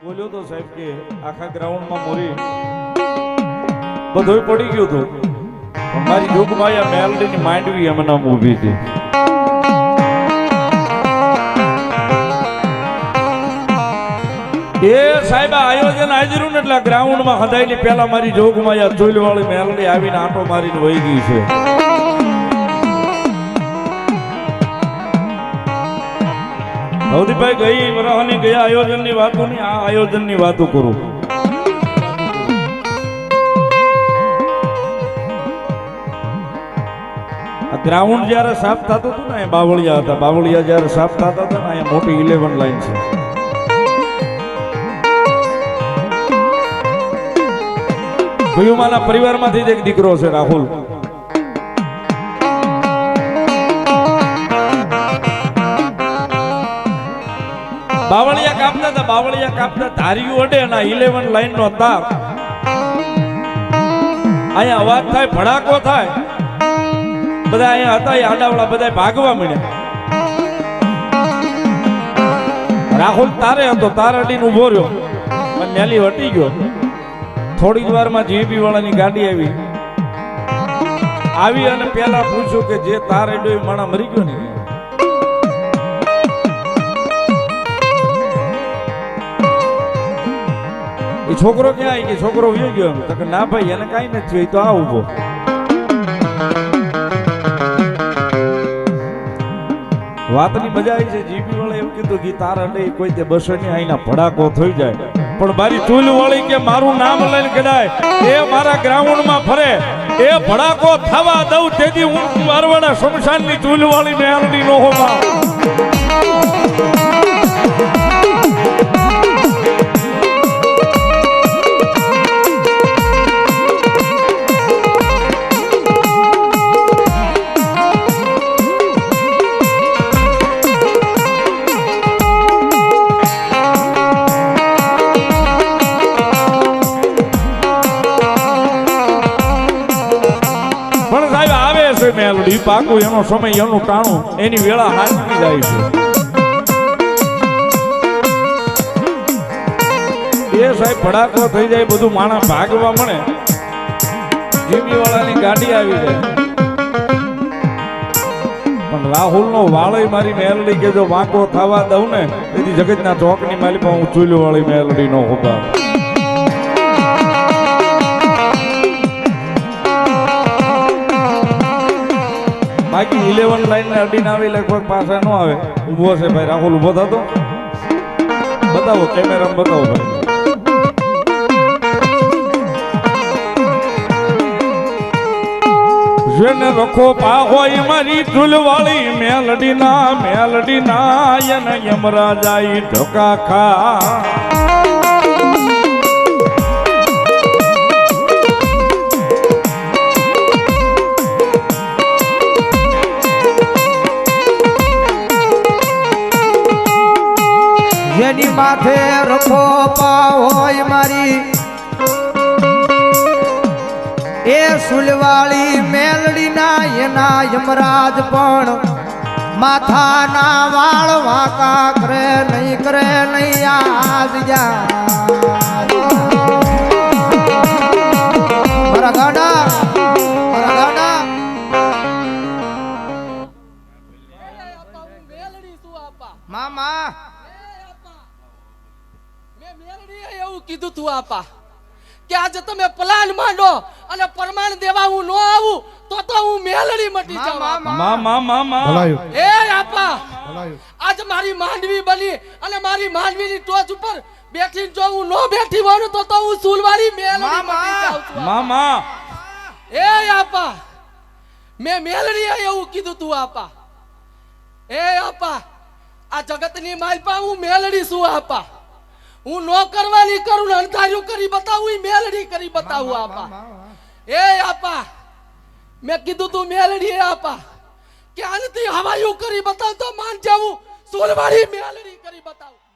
બોલ્યો તો સાહેબ કે આખા ગ્રાઉન્ડમાં મોરી બધું પડી ગયું હતું, મારી જોગમાયા મેલડીની માંડવી એમના ઊભી હતી. એ સાહેબ આયોજન હાજરું ને એટલે ગ્રાઉન્ડમાં હદાયની પહેલા મારી જોગમાયા ચૂલવાળી મેલડી આવીને આંટો મારીને વહી ગઈ છે. ભવદીભાઈ ગઈ વરાહની ગયા આયોજનની વાતો ની આ આયોજનની વાતો કરું. આ ગ્રાઉન્ડ જયારે સાફ થતું હતું ને બાવળિયા હતા, બાવળિયા જયારે સાફ થતા હતા ને અહીંયા મોટી 11 લાઈન છે. ભયુમાના પરિવારમાંથી જ એક દીકરો છે રાહુલ. બાવળિયા કાપતા હતા, બાવળિયા કાપતા ધાર્યું અડે ના 11 લાઈન નો તાર અહીંયા અવાજ થાય, ભડાકો થાય, બધા અહીંયા હતા આડાવડા બધા ભાગવા મળ્યા. રાહુલ તારે હતો, તાર અડીને ઉભો રહ્યો, મેલી હટી ગયો. થોડી જ વારમાં જીબી વાળાની ગાડી આવી અને પેલા પૂછ્યું કે જે તાર અડ્યો એ માણા મરી ગયો ને. એ છોકરો ક્યાં આવી ગયો? છોકરો વયો ગયો. એમ તો કે ના ભાઈ એને કઈ નથી થયું, તો આ ઉભો. વાતની મજા આવી છે. જીબી વાળા એવું કીધું કે તાર અડે કોઈ તે બસો ની અહીંના ભડાકો થઈ જાય, પણ મારી ચૂલ વાળી કે મારું નામ લઈને કદાય એ મારા ગ્રાઉન્ડ માં ફરે એ ભડાકો થવા દઉં તેથી હું મારવાડા શમશાન ની ચૂલ વાળી મેલડી નો હોવા. મેલડી પાકું એનો સમય એનું ટાણું એની વેળા હાલતી જાય છે. એ સાહેબ ભડાકો થઈ જાય, બધું માણસ ભાગવા મળે, જીબી વાળાની ગાડી આવી જાય. પણ રાહુલ નો વાળો મારી મેલડી કે જો વાંકો થવા દઉં ને તેથી જગતના ચોકની માલી પણ હું ચૂલ્યો વાળી મેલડી નો હોબા. બાકી 11 લાઈન ને અડીને આવે એટલે કોઈ પાસે ન આવે. ઉભો છે ભાઈ રાહુલ, ઉભો થતો બતાવો, કેમેરામાં બતાવો ભાઈ. જેને રખો પા હોય મારી ચૂલવાળી મેલડીના એને યમરાજાઈ ઢોકા ખા. જેની માથે રખો પા હોય મારી એ સુલવાળી મેલડીના એના યમરાજ પણ માથાના વાળ વાંકા કરે નહીં આજ જા મારા ગાડા મામા એવું કીધું તું આપા કે આજે તમે પ્લાન માંડો અને પ્રમાણ દેવા હું ન આવું તો હું મેલડી મટી જાઉં. એ આપા આજ મારી માંડવી બની અને મારી માંડવીની ટોચ ઉપર બેઠી જો હું ન બેઠી હોઉં તો હું સુલવાળી મેલડી મટી જાઉં. મામા એ આપા મેં મેલડી એવું કીધું તું આપા. એ આપા આ જગતની માલપા હું મેલડી છું આપા. હું નો કરવાની કરું ને અંધાર્યું કરી બતાવું, મેલડી કરી બતાવું આપા. એ આપા મેં કીધું તું મેલડી એ આપા કે આનથી હવાયું કરી બતાવ તો માન જાવું, સુલવાળી મેલડી કરી બતાવું.